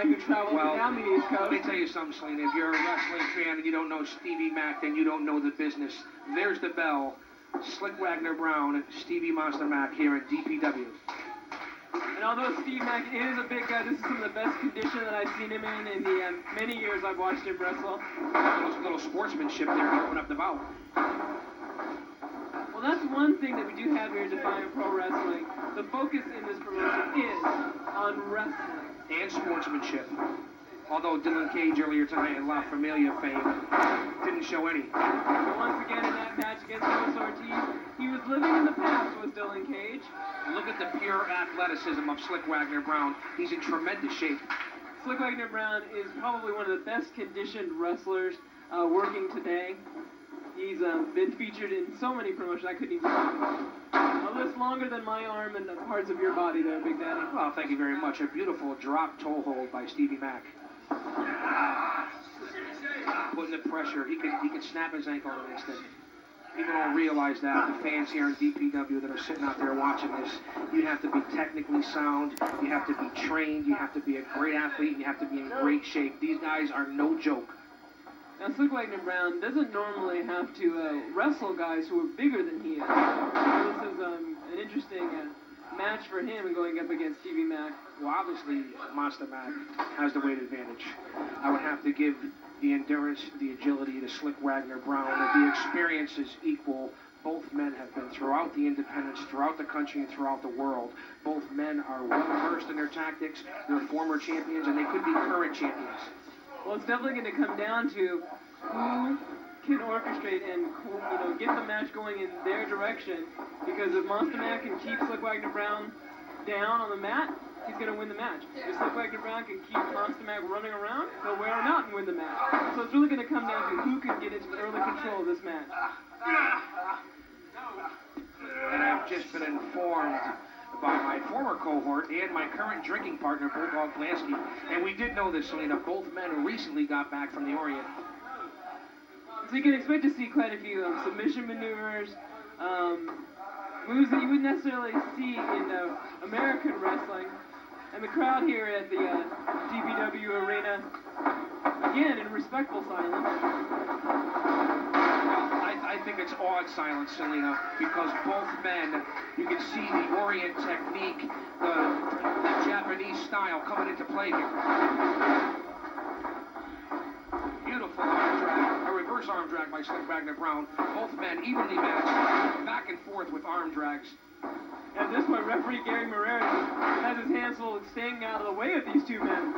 who travel down the East Coast. Let me tell you something, Selena. If you're a wrestling fan and you don't know Stevie Mack, then you don't know the business. There's the bell. Slick Wagner Brown, Stevie Monsta Mack here at DPW. And although Steve Mack is a big guy, this is some of the best condition that I've seen him in the many years I've watched him wrestle. A little sportsmanship there to open up the bout. Well, that's one thing that we do have here at Defiant Pro Wrestling. The focus in this promotion is on wrestling. And sportsmanship. Although Dylan Cage earlier tonight in La Familia fame didn't show any. But once again in that match against Luis Ortiz, he was living in the past with Dylan Cage. Look at the pure athleticism of Slick Wagner Brown. He's in tremendous shape. Slick Wagner Brown is probably one of the best conditioned wrestlers working today. He's been featured in so many promotions I couldn't even a list longer than my arm and parts of your body there, Big Daddy. Well, thank you very much. A beautiful drop toe hold by Stevie Mack. Putting the pressure. He could snap his ankle in an instant. People don't realize that. The fans here in DPW that are sitting out there watching this, you have to be technically sound, you have to be trained, you have to be a great athlete, and you have to be in great shape. These guys are no joke. Now, Slick Wagner Brown doesn't normally have to wrestle guys who are bigger than he is. So this is an interesting match for him and going up against Stevie Mack. Well, obviously, Monsta Mack has the weight advantage. I would have to give the endurance, the agility to Slick Wagner Brown. The experience is equal. Both men have been throughout the independents, throughout the country, and throughout the world. Both men are well-versed in their tactics. They're former champions, and they could be current champions. Well, it's definitely going to come down to who can orchestrate and get the match going in their direction. Because if Monsta Mack can keep Slick Wagner Brown down on the mat, he's going to win the match. If Slick Wagner Brown can keep Monsta Mack running around, he'll wear him out and win the match. So it's really going to come down to who can get into early control of this match. And I've just been informed by my former cohort and my current drinking partner, Bulldog Blansky. And we did know this, Selena. Both men recently got back from the Orient. So you can expect to see quite a few submission maneuvers, moves that you wouldn't necessarily see in American wrestling. And the crowd here at the DPW arena, again, in respectful silence. I think it's awed silence, Selena, because both men, you can see the Orient technique, the Japanese style coming into play here. Beautiful arm drag, a reverse arm drag by Slick Wagner Brown. Both men evenly matched, back and forth with arm drags. At this point, referee Gary Moreira has his hands full of staying out of the way of these two men.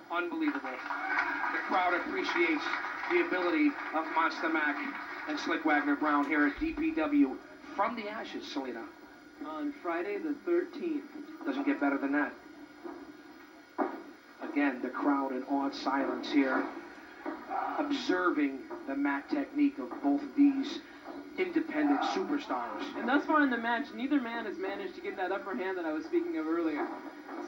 Unbelievable. The crowd appreciates the ability of Monsta Mack and Slick Wagner Brown here at DPW from the ashes, Selena. On Friday the 13th. Doesn't get better than that. Again, the crowd in awed silence here, observing the mat technique of both of these independent superstars. And thus far in the match, neither man has managed to get that upper hand that I was speaking of earlier.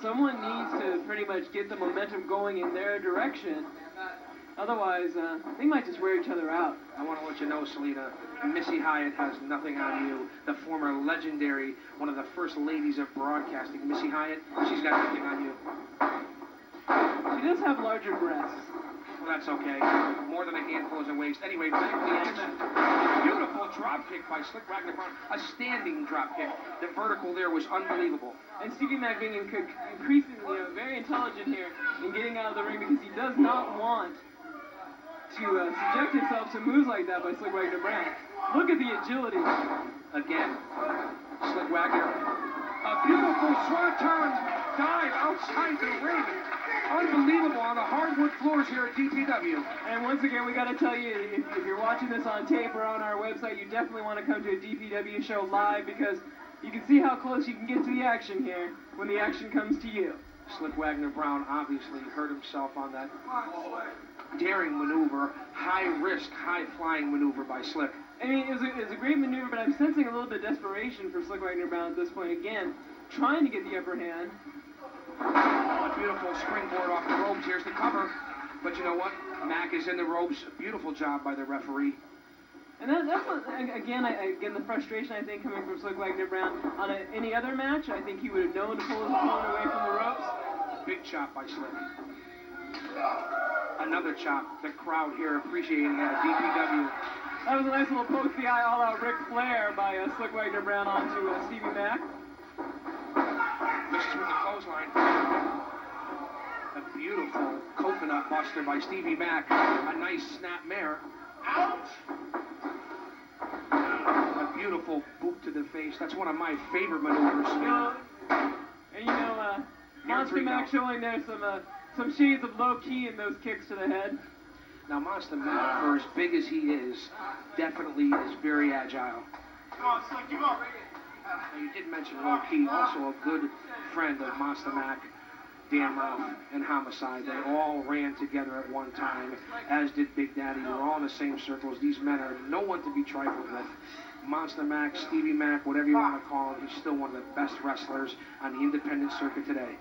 Someone needs to pretty much get the momentum going in their direction. Otherwise, they might just wear each other out. I want to let you know, Selena, Missy Hyatt has nothing on you. The former legendary, one of the first ladies of broadcasting, Missy Hyatt, she's got nothing on you. She does have larger breasts. Well, that's okay. More than a handful is a waste. Anyway, back to the action. Beautiful drop kick by Slick Wagner Brown. A standing drop kick. The vertical there was unbelievable. And Stevie Mack being increasingly very intelligent here in getting out of the ring because he does not want to subject himself to moves like that by Slick Wagner Brown. Look at the agility. Again, Slick Wagner. A beautiful swanton dive outside the ring. Unbelievable on the hardwood floors here at DPW. And once again, we got to tell you, if you're watching this on tape or on our website, you definitely want to come to a DPW show live because you can see how close you can get to the action here when the action comes to you. Slick Wagner Brown obviously hurt himself on that daring maneuver, high-risk, high-flying maneuver by Slick. I mean, it was a great maneuver, but I'm sensing a little bit of desperation for Slick Wagner Brown at this point. Again, trying to get the upper hand. A beautiful springboard off the ropes. Here's the cover. But you know what? Mack is in the ropes. Beautiful job by the referee. And that's what, again, the frustration, I think, coming from Slick Wagner Brown. On any other match, I think he would have known to pull his opponent away from the ropes. Big chop by Slick. Another chop. The crowd here appreciating that. DPW. That was a nice little poke the eye all-out Ric Flair by Slick Wagner Brown onto Stevie Mack. Misses with the clothesline. A beautiful coconut buster by Stevie Mack. A nice snap mare. Ouch! A beautiful boot to the face. That's one of my favorite maneuvers. Monsta Mack showing there some shades of low-key in those kicks to the head. Now, Monsta Mack, for as big as he is, definitely is very agile. Come on, Slick, keep up. Now, you did mention low-key, also a good friend of Monsta Mack, Dan Ralph, and Homicide. They all ran together at one time, as did Big Daddy. They were all in the same circles. These men are no one to be trifled with. Monsta Mack, Stevie Mack, whatever you want to call him, he's still one of the best wrestlers on the independent circuit today.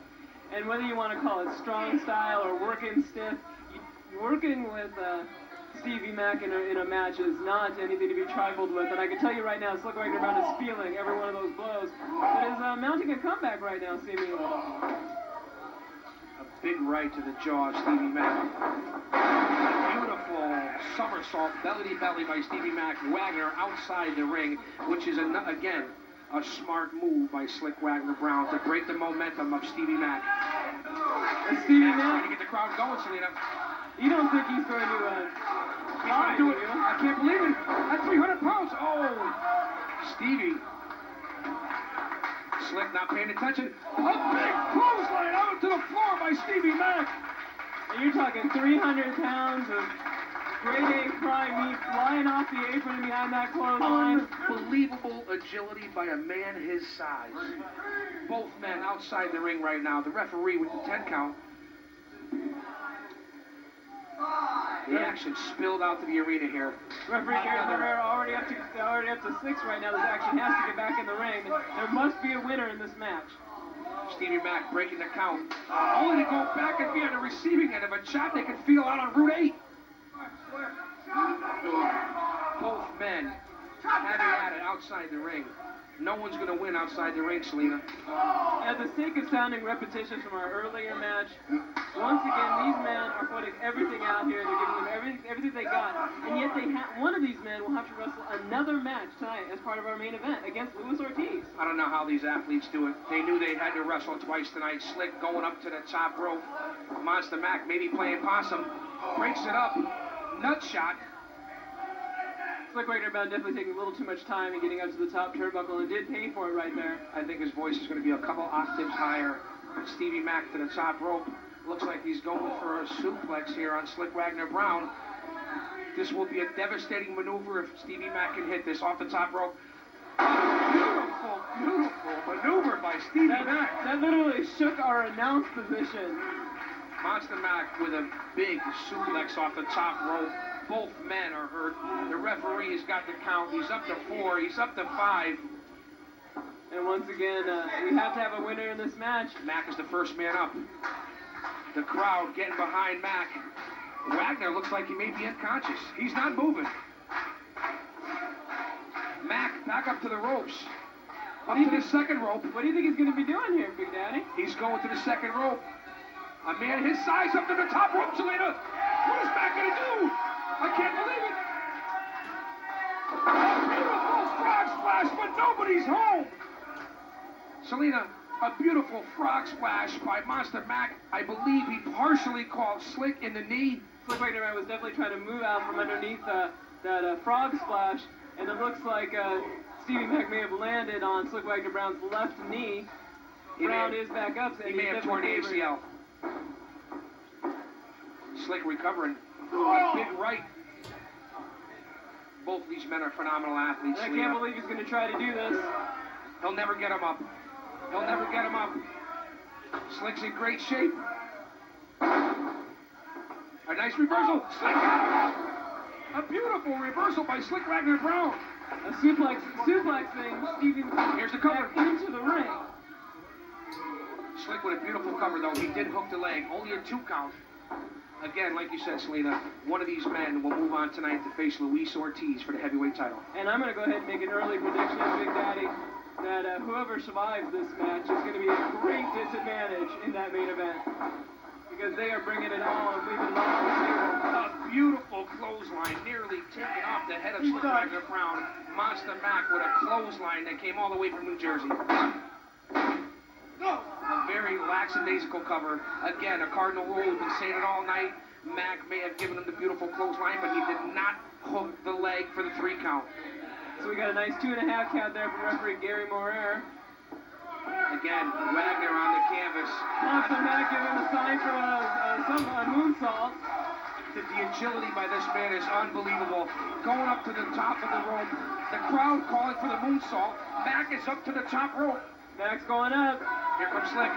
And whether you want to call it strong style or working stiff, working with Stevie Mack in a match is not anything to be trifled with. And I can tell you right now, Slick Wagner Brown is feeling every one of those blows. But is mounting a comeback right now, seemingly. A big right to the jaw of Stevie Mack. A beautiful somersault, belly-to-belly by Stevie Mack. Wagner outside the ring, which is, again, a smart move by Slick Wagner Brown to break the momentum of Stevie Mack. Stevie Mack trying to get the crowd going, Selena. You don't think he's going to do it? I can't believe it. At 300 pounds. Oh, Stevie. Slick not paying attention. A big clothesline out to the floor by Stevie Mack. And you're talking 300 pounds of grade A prime meat flying off the apron behind that clothesline. Unbelievable agility by a man his size. Both men outside the ring right now. The referee with the 10 count. The action spilled out to the arena here. Referee Garrett Herrera already up to 6 right now. This action has to get back in the ring. There must be a winner in this match. Stevie Mack breaking the count. Only to go back and be on the receiving end of a chop they can feel out on Route 8. Both men having at it outside the ring. No one's going to win outside the ring, Selena. At the sake of sounding repetitious from our earlier match, once again, these men are putting everything out here. They're giving them everything they got. And yet one of these men will have to wrestle another match tonight as part of our main event against Luis Ortiz. I don't know how these athletes do it. They knew they had to wrestle twice tonight. Slick going up to the top rope. Monsta Mack maybe playing possum. Breaks it up. Nut shot. Slick Wagner Brown definitely taking a little too much time and getting up to the top turnbuckle, and did pay for it right there. I think his voice is going to be a couple octaves higher. Stevie Mack to the top rope. Looks like he's going for a suplex here on Slick Wagner Brown. This will be a devastating maneuver if Stevie Mack can hit this off the top rope. Beautiful, beautiful maneuver by Stevie Mack. That literally shook our announce position. Monsta Mack with a big suplex off the top rope. Both men are hurt. The referee has got the count. He's up to 4. He's up to 5. And once again, we have to have a winner in this match. Mack is the first man up. The crowd getting behind Mack. Wagner looks like he may be unconscious. He's not moving. Mack back up to the ropes. Up to the second rope. What do you think he's going to be doing here, Big Daddy? He's going to the second rope. A man his size up to the top rope, Selena. What is Mack going to do? I can't believe it. A beautiful frog splash, but nobody's home. Selena, a beautiful frog splash by Monsta Mack. I believe he partially caught Slick in the knee. Slick Wagner Brown was definitely trying to move out from underneath that frog splash, and it looks like Stevie Mack may have landed on Slick Wagner Brown's left knee. Brown is back up. He may have torn the ACL. Slick recovering. A big right. Both of these men are phenomenal athletes. I can't believe he's going to try to do this. He'll never get him up. He'll never get him up. Slick's in great shape. A nice reversal. Slick got him up. A beautiful reversal by Slick Wagner Brown. A suplexing Stevie Here's the cover. into the ring. Slick with a beautiful cover, though. He did hook the leg. Only a 2 count. Again, like you said, Selena, one of these men will move on tonight to face Luis Ortiz for the heavyweight title. And I'm going to go ahead and make an early prediction, Big Daddy, that whoever survives this match is going to be at great disadvantage in that main event. Because they are bringing it all and leaving it all on the table. A beautiful clothesline, nearly taken off the head of Slick Wagner Brown. Monsta Mack with a clothesline that came all the way from New Jersey. A very lackadaisical cover. Again, a cardinal rule. We've been saying it all night. Mack may have given him the beautiful clothesline, but he did not hook the leg for the 3 count. So we got a nice 2.5 count there from referee Gary Morer. Again, Wagner on the canvas. Monsta Mack giving him a sign for a moonsault. The agility by this man is unbelievable. Going up to the top of the rope. The crowd calling for the moonsault. Mack is up to the top rope. Mack's going up. Here comes Slick.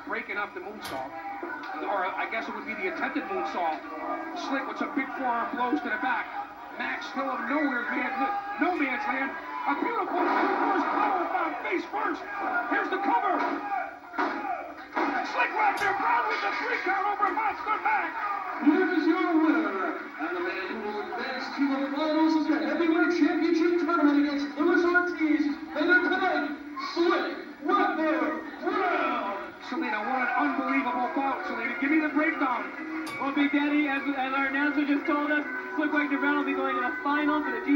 Breaking up the moonsault. Or I guess it would be the attempted moonsault. Slick with some big forearm blows to the back. Mack still of no man's land. A beautiful first powerbomb face first. Here's the cover. Slick Wagner Brown with the 3 count over Monsta Mack. Here is your winner, and the man who will advance to the finals of the heavyweight championship tournament against Luis Ortiz, and tonight, Slick Wagner Brown. Selena, what an unbelievable bout. Selena, give me the breakdown. Well, Big Daddy, as our announcer just told us, Slick Wagner Brown will be going to the final for the